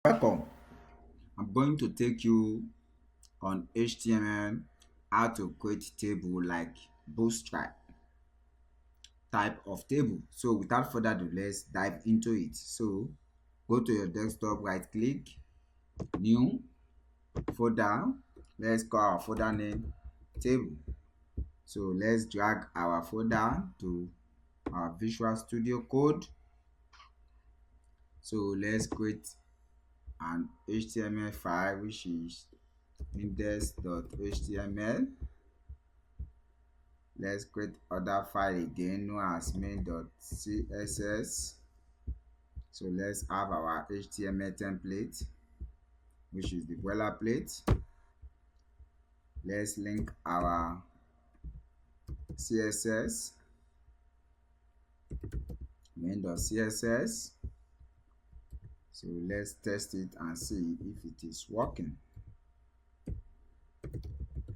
Welcome. I'm going to take you on HTML, how to create table like bootstrap type of table. So without further ado, let's dive into it. So go to your desktop, right click, new folder. Let's call our folder name table. So let's drag our folder to our Visual Studio Code. So let's create an HTML file which is index.html. Let's create other file again known as main.css. So let's have our HTML template, which is the boilerplate. Let's link our CSS, main.css. So let's test it and see if it is working.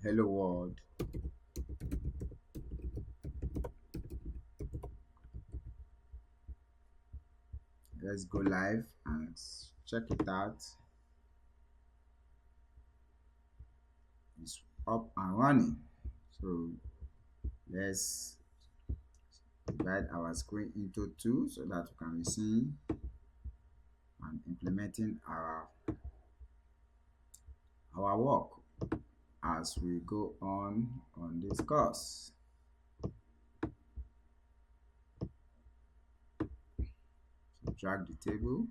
Hello world. Let's go live and check it out. It's up and running. So let's divide our screen into two so that we can be seeing and implementing our work as we go on this course. So drag the table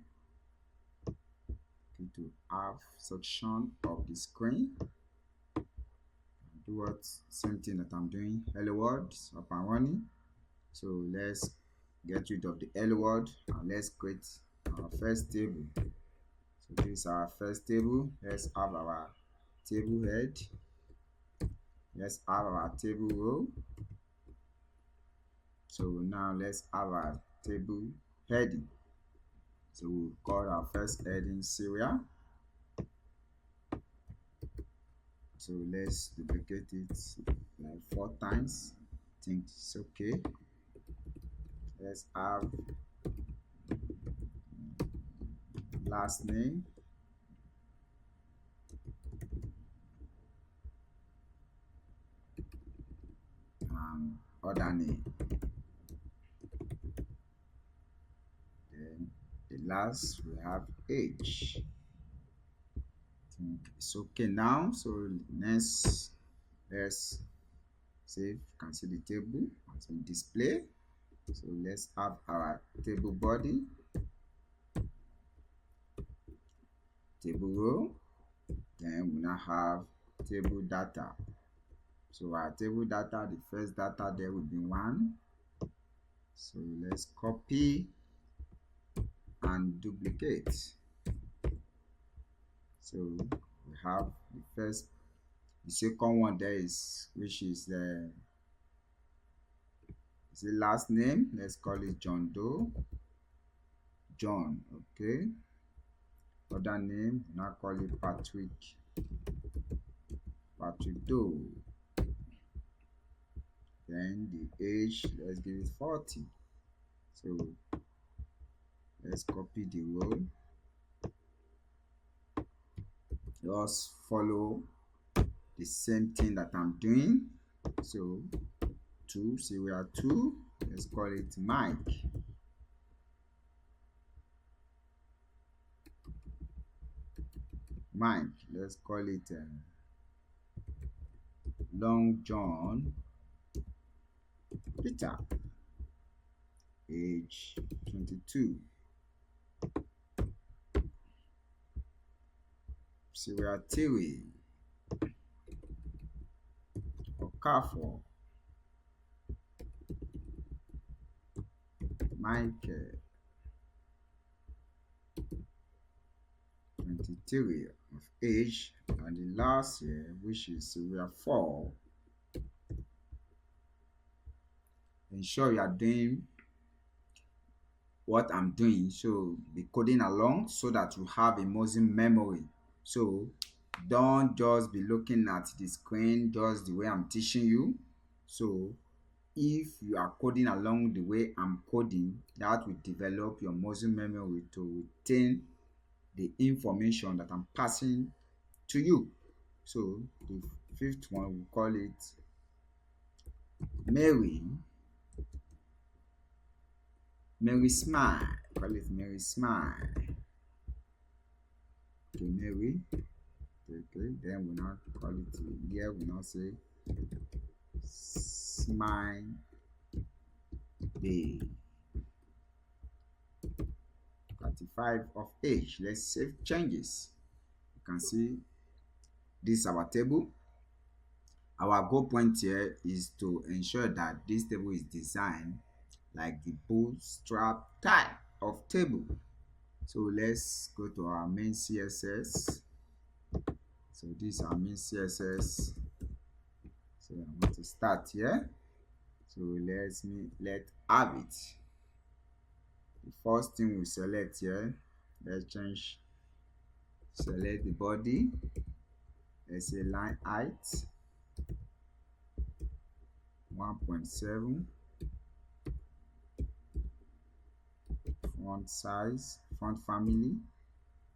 into half section of the screen. Do what same thing that I'm doing. Hello world is up and running. So let's get rid of the hello world and let's create our first table. So this is our first table. Let's have our table head. Let's have our table row. So now let's have our table heading. So we'll call our first heading serial. So let's duplicate it like 4 times. I think it's okay. Let's have last name. And other name. Then the last we have age. I think it's okay now. So next, let's save. You can see the table as we display. So let's have our table body, table row. Then we now have table data. So our table data, the first data there will be 1. So let's copy and duplicate. So we have the second one there is, which is the last name. Let's call it John Doe. John, okay. Other name, now call it Patrick Doe. Then the age, let's give it 40. So let's copy the role. Just follow the same thing that I'm doing. So 2, serial 2, let's call it Mike. Let's call it Long John Peter. Age 22. Serial 3, Okafor. Michael, 23 of age, and the last year, which is serial 4. Ensure you are doing what I'm doing, so be coding along so that you have a muscle memory. So don't just be looking at the screen just the way I'm teaching you. So if you are coding along the way I'm coding, that will develop your muscle memory to retain the information that I'm passing to you. So the fifth one, we call it Mary. Mary smile. Call it Mary smile. Okay, Mary. Okay, then we now call it here. We now say smile day. 35 of age. Let's save changes. You can see this is our table. Our goal point here is to ensure that this table is designed like the bootstrap type of table. So let's go to our main CSS. So this is our main CSS. So I want to start here. So let have it. The first thing we select here, let's change, select the body. Let's say line height 1.7, font size, font family.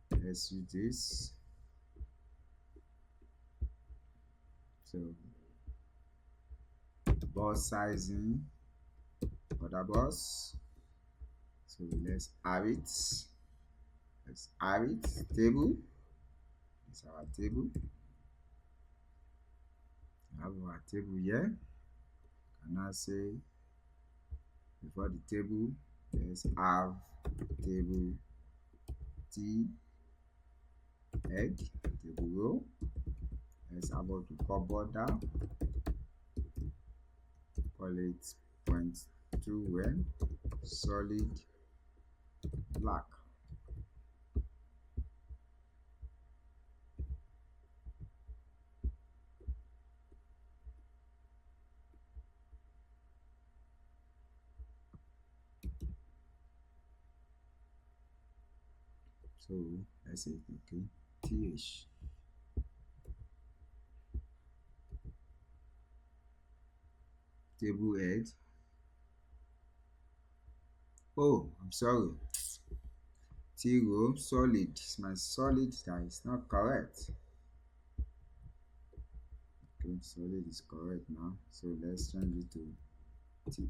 Let's use this. So box sizing, border box. So let's have it. Let's have it. Table. This is our table. We have our table here. And now say before the table, let's have table T head, table row. Let's have what we call border. Call it 0.2 solid black. So let's say okay, th table head. Oh, I'm sorry. T row solid. It's my solid that is not correct. Okay, solid is correct now. So let's change it to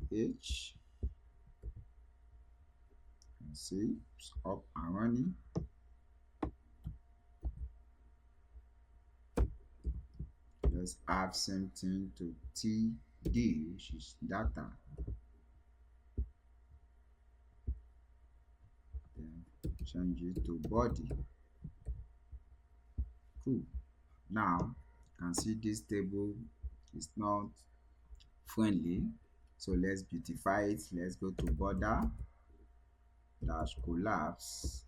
th. And see, it's up and running. Let's add same thing to td, which is data. Then change it to body. Cool. Now you can see this table is not friendly, so let's beautify it. Let's go to border dash collapse.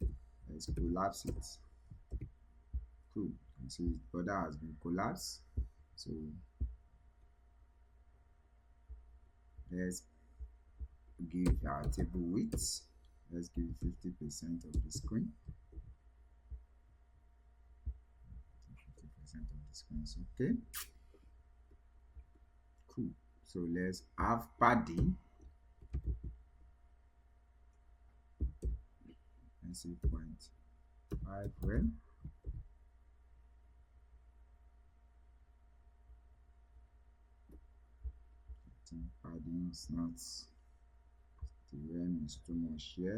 Let's collapse it. Cool. You can see border has been collapsed. So let's give our table width. Let's give 50% of the screen. 50% of the screen is okay. Cool. So let's have padding. Let's say 0.5 well. Padding is not, the RAM is too much here.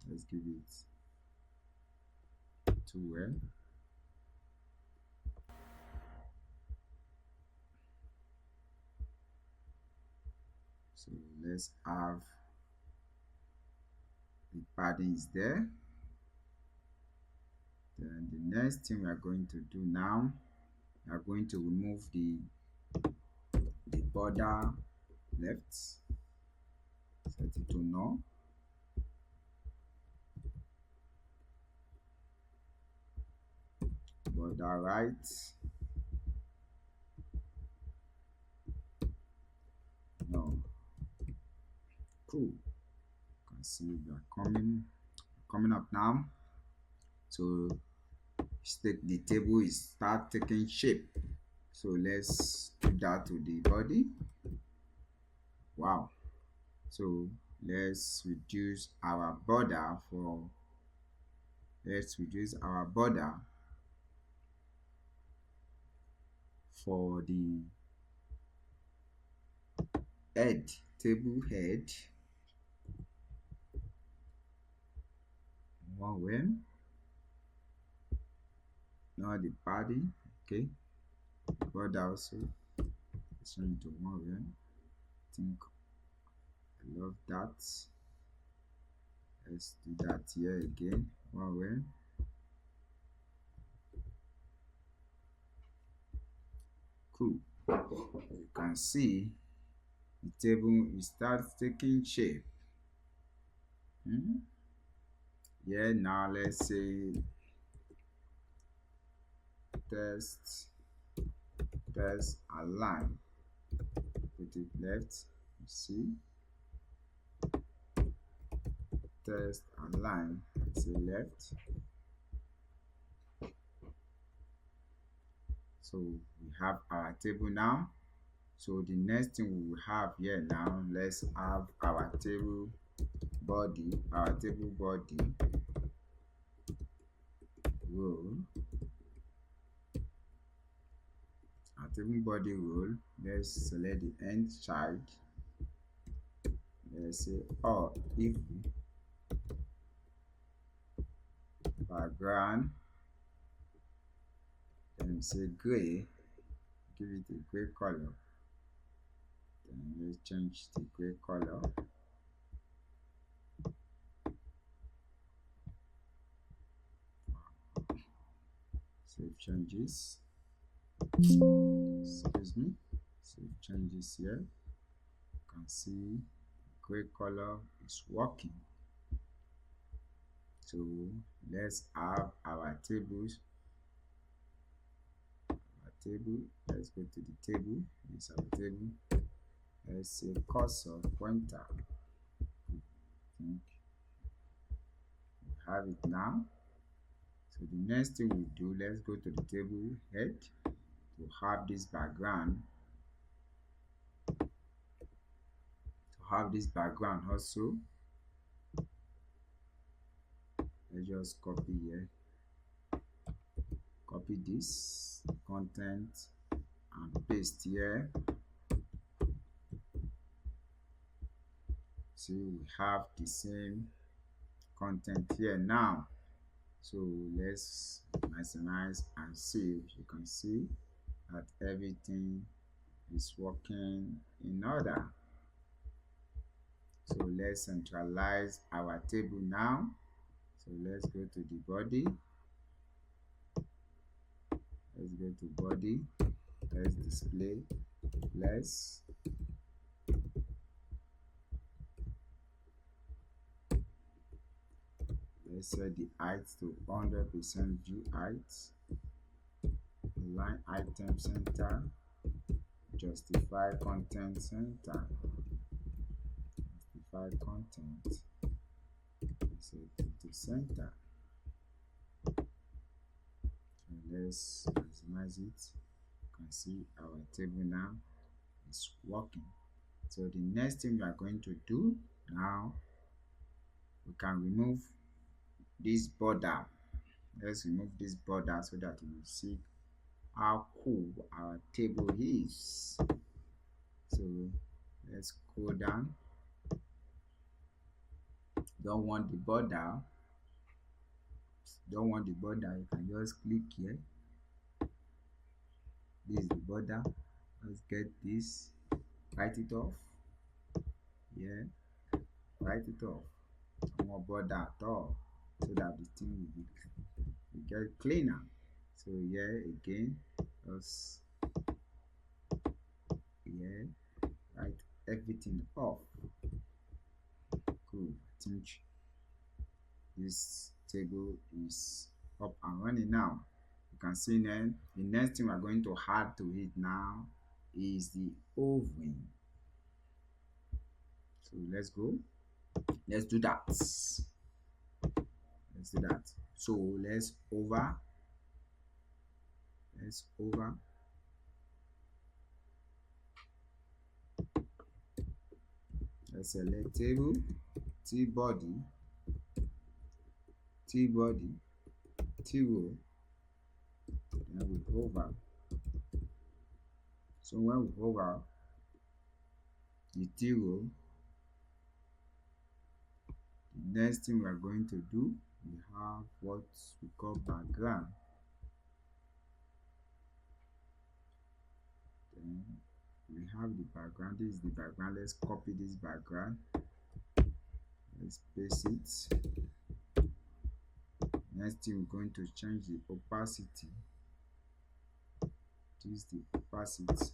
Let's give it 2 well. So let's have the padding is there. Then the next thing we are going to do now, we are going to remove the border left, set it to no. Border right, no. Cool. You can see we are coming up now. So the table is start taking shape. So let's do that to the body. Wow. So let's reduce our border for, let's reduce our border for the head, table head, one way. Now the body, okay, border also is turned to one way. I think I love that. Let's do that here again, one way. Cool. You can see the table it starts taking shape. Yeah, now let's say test align. Put it left. You see, test align. Say left. So we have our table now. So the next thing we will have here now, let's have our table body, role. Our table body role. Let's select the end child. Let's say if background, then say gray, give it a gray color. Then let's change the gray color. Save changes. Excuse me. Save changes here. You can see gray color is working. So let's have our tables. Let's go to the table. This is our table. Let's say cursor pointer. I think we have it now. So the next thing we do, let's go to the table head to have this background. Also. Let's just copy here. Copy this content and paste here. See, we have the same content here now. So let's maximize and save. You can see that everything is working in order. So let's centralize our table now. So let's go to the body. Let's go to body. Let's display less. Let's set the height to 100% view height. Align item center. Justify content center. Justify content. Set it to center. So let's maximize it. You can see our table now is working. So the next thing we are going to do now, we can remove this border. Let's remove this border so that you will see how cool our table is. So let's go down. Don't want the border. You can just click here. This is the border. Let's get this. Write it off. Yeah, write it off. No more border at all, so that the thing will get cleaner. So here again, just write everything off. Cool. I think this table is up and running now. You can see then the next thing we're going to add to it now is the oven. So let's go. Let's do that. So let's select table, T body, zero, then we hover. So when we hover the zero, the next thing we are going to do, we have what we call background. Then we have the background. This is the background. Let's copy this background. Let's paste it. Next thing, we're going to change the opacity. This is the opacity.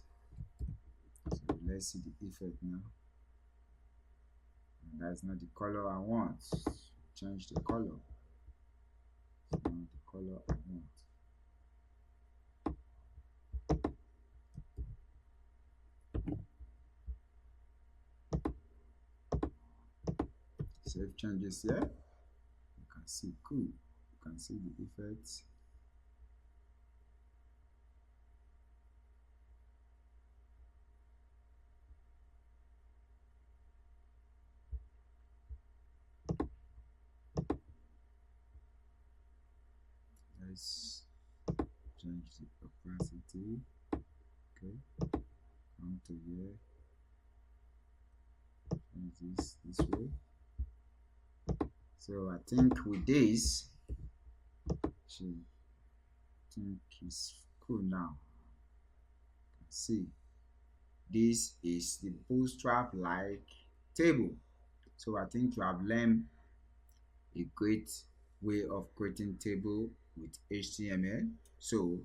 So let's see the effect now. And that's not the color I want. Change the color. It's not the color I want. Save changes here. You can see cool. You can see the effects. Let's change the opacity. Okay, come to here. Change this way. So I think with this, should think it's cool now. See, this is the bootstrap like table. So I think you have learned a great way of creating table with HTML. So